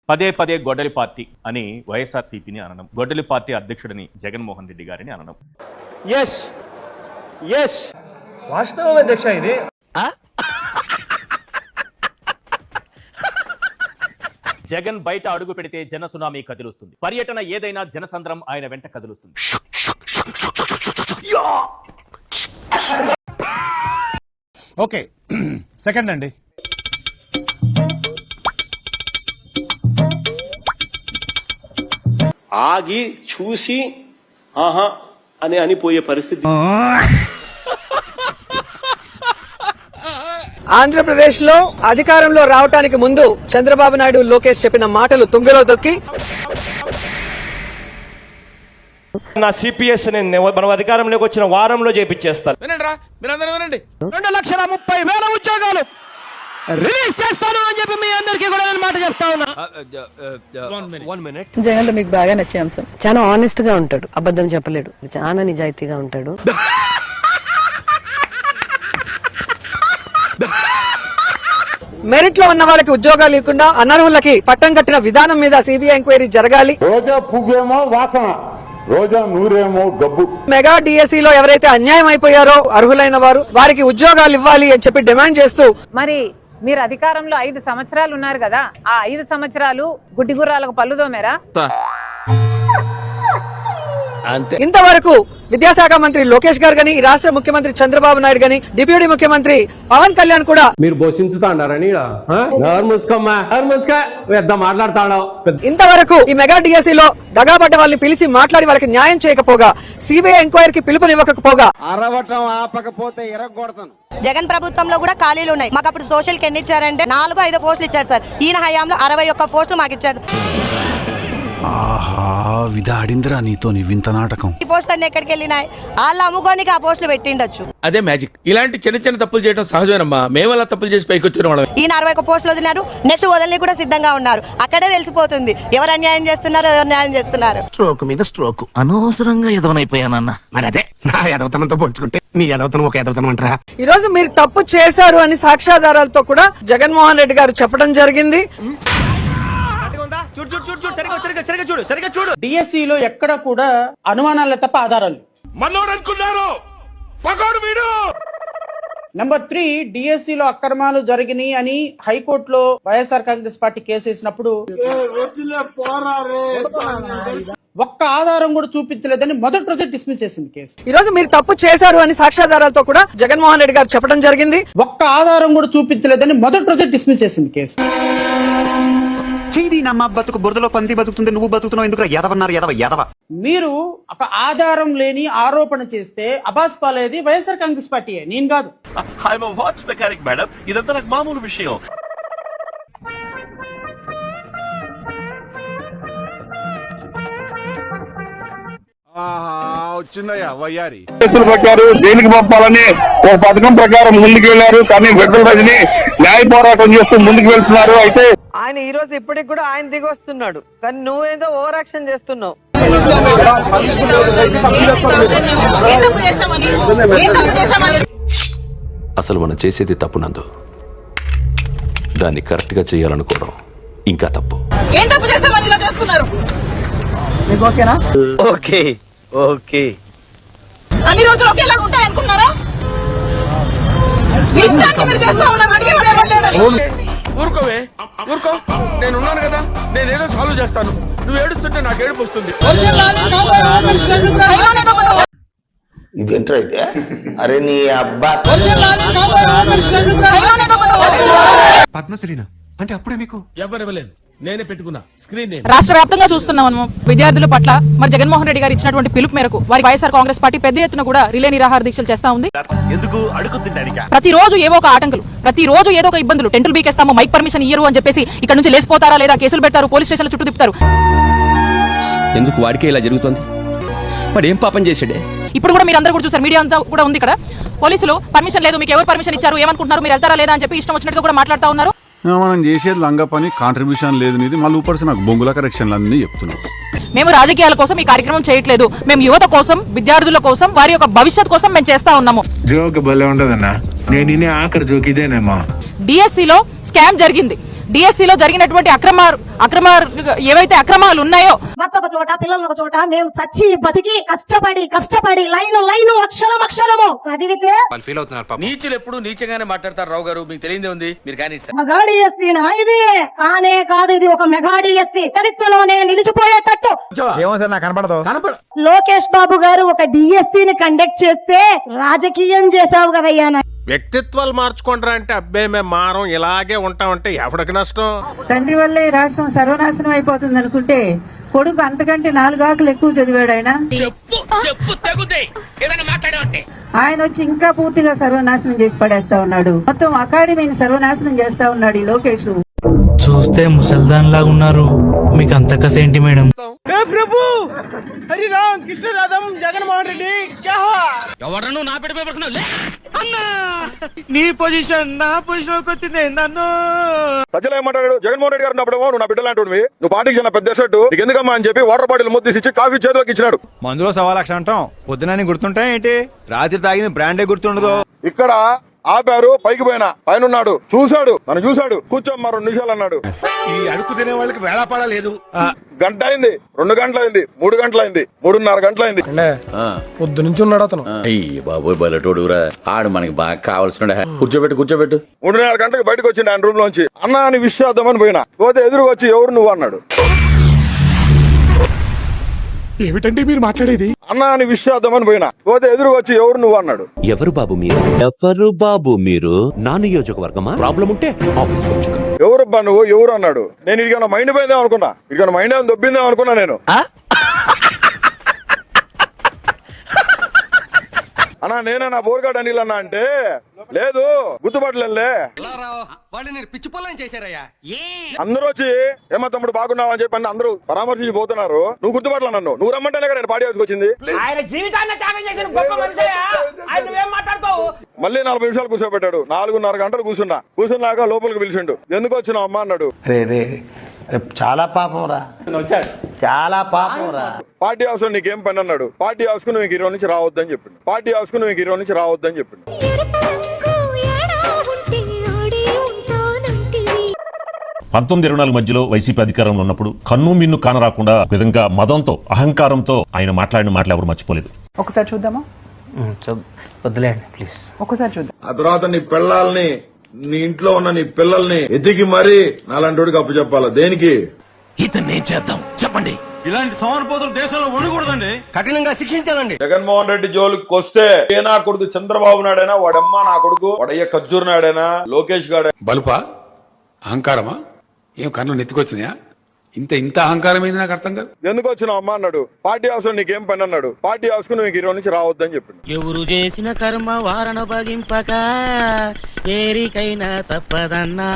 పదే పదే గొడ్డలి పార్టీ అని వైఎస్ఆర్సీపీని అనడం, గొడ్డలి పార్టీ అధ్యక్షుడిని జగన్మోహన్ రెడ్డి గారిని అనడం. వాస్తవం అధ్యక్ష ఇది. జగన్ బయట అడుగు పెడితే జన సునామీ కదులుస్తుంది. పర్యటన ఏదైనా జనసంద్రం ఆయన వెంట కదులుస్తుంది. ఓకే, సెకండ్ అండి. ఆగి చూసి ఆహా అని అనిపోయే పరిస్థితి. ఆంధ్రప్రదేశ్ లో అధికారంలో రావటానికి ముందు చంద్రబాబు నాయుడు, లోకేష్ చెప్పిన మాటలు తుంగలో తొక్కి నా సిపిఎస్ మనం అధికారంలోకి వచ్చిన వారంలో చేపించేస్తాను. వినండి. 2,30,000 ఉద్యోగాలు రిలీజ్ చేస్తాను అని చెప్పి మీ అందరికీ కూడా నేను మాట చెప్తా ఉన్నా. జగన్ లో మీకు బాగా నచ్చే అంశం, చాలా ఆనెస్ట్ గా ఉంటాడు, అబద్ధం చెప్పలేడు, చాలా నిజాయితీగా ఉంటాడు. మెరిట్ లో ఉన్న వాళ్ళకి ఉద్యోగాలు ఇవ్వకుండా అనర్హులకి పట్టం కట్టిన విధానం మీద సిబిఐ ఎంక్వైరీ జరగాలి. రోజా పువ్వేమో వాసన, రోజా నూరేమో గబ్బు. మెగా డిఎస్సి లో ఎవరైతే అన్యాయం అయిపోయారో అర్హులైన వారు, వారికి ఉద్యోగాలు ఇవ్వాలి అని చెప్పి డిమాండ్ చేస్తూ, మరి మీరు అధికారంలో 5 సంవత్సరాలు ఉన్నారు కదా, ఆ 5 సంవత్సరాలు గుడ్డి గుర్రాలకు పళ్ళుదోమేరా? ఇంతవరకు విద్యాశాఖ మంత్రి లోకేష్ గారు గాని, రాష్ట్ర ముఖ్యమంత్రి చంద్రబాబు నాయుడు గాని, డిప్యూటీ ముఖ్యమంత్రి పవన్ కళ్యాణ్ కూడా మీరు బోషించుతాడారని ఇంతవరకు ఈ మెగా డిఎస్సి లో దగాపడ్డ వాళ్ళని పిలిచి మాట్లాడి వాళ్ళకి న్యాయం చేయకపోగా, సిబిఐ ఎంక్వైరీకి పిలుపునివ్వకపోగా, అరవటం ఆపకపోతే ఎరగొడతాను. జగన్ ప్రభుత్వంలో కూడా ఖాళీలు ఉన్నాయి. మాకు అప్పుడు సోషల్ కి ఎన్ని ఇచ్చారంటే 4-5 పోస్టులు ఇచ్చారు సార్. ఈయన హయాంలో 61 పోస్టులు మాకు ఇచ్చారు. ఆహా, విధాడిందిరా నీతో వింత నాటకం. ఈ పోస్టులు అన్ని ఎక్కడికి వెళ్ళినాయి? వాళ్ళు అమ్ముకోనికి ఆ పోస్టులు పెట్టిండొచ్చు. అదే మ్యాజిక్. ఇలాంటి చిన్న చిన్న తప్పులు చేయడం సహజమేనమ్మా. మేము అలా తప్పులు చేసి పైకి వచ్చిన వాళ్ళం. ఈయన 61 పోస్టులు వదిలినారు, నెక్స్ట్ వదలని కూడా సిద్ధంగా ఉన్నారు. అక్కడే తెలిసిపోతుంది ఎవరు అన్యాయం చేస్తున్నారు, ఎవరు న్యాయం చేస్తున్నారు. స్ట్రోక్ మీద స్ట్రోక్, అనవసరంగా ఎదవనైపోయానన్నా. మరి అదే నా ఎదవతనంతో పోల్చుకుంటే నీ ఎదవతనం ఒక ఎదవతనం అంటారా? ఈ రోజు మీరు తప్పు చేశారు అని సాక్ష్యాధారాలతో కూడా జగన్మోహన్ రెడ్డి గారు చెప్పడం జరిగింది. డిఎస్సిలో ఎక్కడ కూడా అనుమానాలే తప్ప ఆధారాలు. నెంబర్ 3, డిఎస్సిలో అక్రమాలు జరిగినాయి అని హైకోర్టులో వైఎస్ఆర్ కాంగ్రెస్ పార్టీ కేసు వేసినప్పుడు ఒక్క ఆధారం కూడా చూపించలేదని మొదటి రోజే డిస్మిస్ చేసింది కేసు. ఈ రోజు మీరు తప్పు చేశారు అని సాక్ష్యాధారాలతో కూడా జగన్మోహన్ రెడ్డి గారు చెప్పడం జరిగింది. ఒక్క ఆధారం కూడా చూపించలేదని మొదటి రోజే డిస్మిస్ చేసింది కేసు. నమ్మ బతుకు బురదలో పంది బతుకుతుంది, నువ్వు బతుకుతున్నావు ఎందుకు? ఎదవన్నారు ఎదవ. మీరు ఒక ఆధారం లేని ఆరోపణ చేస్తే అబాస్ పాలేది వైఎస్ఆర్ కాంగ్రెస్ పార్టీయే, నేను కాదు. ఇదంతా నాకు మామూలు విషయం. వచ్చిందయ్యా వయ్యారి. పెట్టారు, దేనికి పంపాలని ఒక పథకం ప్రకారం ముందుకు వెళ్లారు. కానీ విడుదల రజని న్యాయ పోరాటం చేస్తూ ముందుకు వెళ్తున్నారు. అయితే ఆయన ఈ రోజు ఇప్పటికి కూడా ఆయన దిగి వస్తున్నాడు, కానీ నువ్వేదో ఓవర్ యాక్షన్ చేస్తున్నావు. అసలు మనం చేసేది తప్పు నందు, దాన్ని కరెక్ట్ గా చేయాలనుకోవడం ఇంకా తప్పు. ఓకే అన్ని రోజులు ఒకేలాగా ఉంటాయి అనుకున్నారా? ఊరుకోవే, ఊరుకో. నేను ఉన్నాను కదా, నేనేదో సాల్వ్ చేస్తాను. నువ్వు ఏడుస్తుంటే నాకు ఏడుపు వస్తుంది. ఇదేంటో అయితే అరే నీ అబ్బా. పద్మశ్రీనా అంటే అప్పుడే మీకు ఎవరు ఇవ్వలేదు, నేనే పెట్టుకున్నా స్క్రీన్. రాష్ట్ర వ్యాప్తంగా చూస్తున్నాం మనం విద్యార్థుల పట్ల మరి జగన్మోహన్ రెడ్డి గారు ఇచ్చినటువంటి పిలుపు మేరకు వారి వైఎస్ఆర్ కాంగ్రెస్ పార్టీ పెద్ద ఎత్తున కూడా రిలే నిరాహార దీక్షలు చేస్తా ఉంది. ఎందుకు అడుగుతుంటానిక? ప్రతిరోజు ఏవో ఒక ఆటంకులు, ప్రతిరోజు ఏదో ఒక ఇబ్బందులు. టెంటులు బీకేస్తాము, మైక్ పర్మిషన్ ఇయ్యరు అని చెప్పేసి ఇక్కడ నుంచి లేసిపోతారా లేదా కేసులు పెడతారు, పోలీస్ స్టేషన్ల చుట్టూ తిప్పుతారు. ఎందుకు వాడికే ఇలా జరుగుతుంది? వాడు ఏం పాపం చేసాడే? ఇప్పుడు కూడా మీరు అందరూ కూడా చూసారు, మీడియా అంతా కూడా ఉంది ఇక్కడ. పోలీసులు పర్మిషన్ లేదు, మీకు ఎవరు పర్మిషన్ ఇచ్చారు, ఏమనుకుంటున్నారు, మీరు వెళ్తారా లేదా అని చెప్పి ఇష్టం వచ్చినట్టుగా కూడా మాట్లాడుతూ ఉన్నారు. మనం చేసేది లంగ పని, కాంట్రిబ్యూషన్ లేదు నీది. మళ్ళీ ఊపర్సి నాకు బొంగుల కరెక్షన్లు అన్నీ చెప్తున్నాం. మేము రాజకీయాల కోసం ఈ కార్యక్రమం చేయట్లేదు, మేము యువత కోసం, విద్యార్థుల కోసం, వారి యొక్క భవిష్యత్ కోసం మేము చేస్తా ఉన్నాము. జోక్ భలే ఉండదన్నా, నేను ఆఖరి జోక్ ఇదేనేమా. డిఎస్సిలో స్కామ్ జరిగింది, డిఎస్సిలో జరిగినటువంటి ఏవైతే అక్రమాలు ఉన్నాయో ఒక చోట పిల్లలు ఒక చోట మేము చచ్చి బతికి కష్టపడి లైన్ అక్షరము చదివితే నీచులు ఎప్పుడు నీచంగానే మాట్లాడతారు రావు గారు, మీకు తెలియదే ఉంది. మీరు కానీ మెగాడి ఎస్సీ ఇది కానే కాదు, ఇది ఒక మెగాడి ఎస్సీ చరిత్రలోనే నిలిచిపోయేటట్టు. ఏమో సార్ నాకు కనపడదు. లోకేష్ బాబు గారు ఒక డిఎస్సీని కండక్ట్ చేస్తే రాజకీయం చేసావు కదయ్యా. వ్యక్తిత్వాలు మార్చుకుంటారా అంటే అబ్బే మేము మారం ఇలాగే ఉంటామంటే ఎవరికి నష్టం? తండ్రి వల్లే ఈ రాష్ట్రం సర్వనాశనం అయిపోతుంది అనుకుంటే కొడుకు అంతకంటే 4 ఆకులు ఎక్కువ చదివాడు ఆయన వచ్చి ఇంకా పూర్తిగా సర్వనాశనం చేసి పడేస్తా ఉన్నాడు. మొత్తం అకాడమీని సర్వనాశనం చేస్తా ఉన్నాడు ఈ లోకేష్. చూస్తే ముసల్దాన్ లాగా ఉన్నారు, మీకు అంత కసేంటి మేడం? ప్రభు హరి రామ్ కృష్ణ రాధం జగన్మోహన్ రెడ్డి ఎవరన్నా నా పెట్టి అన్నా నీ పొజిషన్ నా పొజిషన్ వచ్చింది. నన్ను సజ్జలు ఏమంటాడు, జగన్మోహన్ రెడ్డి గారు ఉన్నప్పుడేమో నువ్వు నా బిడ్డలు అంటుడివి, నువ్వు పార్టీకి చిన్న పెద్ద షర్టు నీకు ఎందుకమ్మా అని చెప్పి వాటర్ బాటిల్ ముద్దేసి ఇచ్చి కాఫీ చేతిలోకి ఇచ్చినాడు. మందులో 1,00,000 అంటాం, పొద్దునని గుర్తుంటాయి ఏంటి, రాత్రి తాగింది బ్రాండే గుర్తుండదు. ఇక్కడ ఆపారు, పైకి పోయినా పైన ఉన్నాడు, చూశాడు, నన్ను చూశాడు, కూర్చోమ్మా 2 నిమిషాలు అన్నాడు. ఈ అడుగు తినే వాళ్ళకి వేళాపాడా లేదు. గంట అయింది, 2 గంటలు అయింది, 3 గంటలు అయింది, 3:30 గంటలు అయింది. పొద్దు నుంచి ఉన్నాడు అతను. అయ్యి బాబోయ్ బలటోడురా, ఆడు మనకి బాగా కావాల్సిన కూర్చోబెట్టు 3:30 గంటలకు బయటకు వచ్చిండు ఆయన రూమ్ లోంచి. అన్నా అని విష్ చేద్దామని పోయినా, పోతే ఎదురుగా వచ్చి ఎవరు నువ్వు అన్నాడు. ఏమిటండి మీరు మాట్లాడేది? అన్నా అని విష్ చేద్దామని పోయినా, పోతే ఎదురుగా వచ్చి ఎవరు నువ్వు అన్నాడు. ఎవరు బాబు మీరు నా నియోజకవర్గమా? ప్రాబ్లం ఉంటే ఆఫీస్కి వచ్చుకో. ఎవరబ్బా నువ్వు, ఎవరు అన్నాడు. నేను ఇదిగన్నా మైండ్ పోయిందేమో అనుకున్నా, ఇదిగన్నా మైండ్ ఏమైనా దొబ్బిందేమో అనుకున్నా నేను. అన్నా నేనే నా బోర్గాడ్ అనిల్ అన్నా అంటే లేదు గుర్తుపట్టలే. అందరూ వచ్చి ఏమో తమ్ముడు బాగున్నావు అని చెప్పి అందరూ పరామర్శించి పోతున్నారు. నువ్వు గుర్తుపట్టలే నన్ను, నువ్వు రమ్మంటేనే కదా నేను పార్టీ హౌస్కి వచ్చింది. మళ్ళీ 40 నిమిషాలు కూర్చోబెట్టాడు. 4:30 గంటలు కూర్చున్నాక లోపలికి పిలిచిండు. ఎందుకు వచ్చినావు అమ్మా అన్నాడు. చాలా పాపం రా, చాలా పాపం రా. పార్టీ హౌస్ లో నీకేం పని అన్నాడు. పార్టీ హౌస్ కు నువ్వు 20 నుంచి రావద్దని చెప్పిండు. పార్టీ హౌస్ కు నువ్వు 20 నుంచి రావద్దని చెప్పిండు. 1924 మధ్యలో వైసీపీ అధికారంలో ఉన్నప్పుడు కన్ను మిన్ను కానరాకుండా విధంగా మదంతో అహంకారంతో ఆయన మాట్లాడిన మాటలు ఎవరు మర్చిపోలేదు. ఒకసారి చూద్దామా? వదిలేండి ప్లీజ్, ఒకసారి చూద్దాం. ఆ తర్వాత నీ పిల్లల్ని, నీ ఇంట్లో ఉన్న నీ పిల్లల్ని ఎతికి మరీ నాలాంటి అప్పు చెప్పాలా? దేనికి? ఇతన్ని ఏం చేద్దాం చెప్పండి. ఇలాంటి సోమరిపోతులు దేశంలో ఉండకూడదండి, కఠినంగా శిక్షించాలండి. జగన్మోహన్ రెడ్డి జోలికి వస్తే ఏ నా కొడుకు చంద్రబాబు నాయుడైనా, వాడమ్మ నా కొడుకు, వాడయ్య ఖర్జూర్ నాయుడైనా, లోకేష్ గాడు బలుపా అహంకారమా? ఏం కన్ను నెత్తికొచ్చినాయా? ఇంత అహంకారం ఏంది నాకు అర్థం కాదు. ఎందుకు వచ్చినావు అమ్మా అన్నాడు. పార్టీ హౌస్ లో నీకేం పని అన్నాడు. పార్టీ హౌస్ కు నువ్వు 20 నుంచి రావద్దని చెప్పిండు. ఎవరు చేసిన కర్మ వారణ భగింపక ఏరికైనా తప్పదన్నా.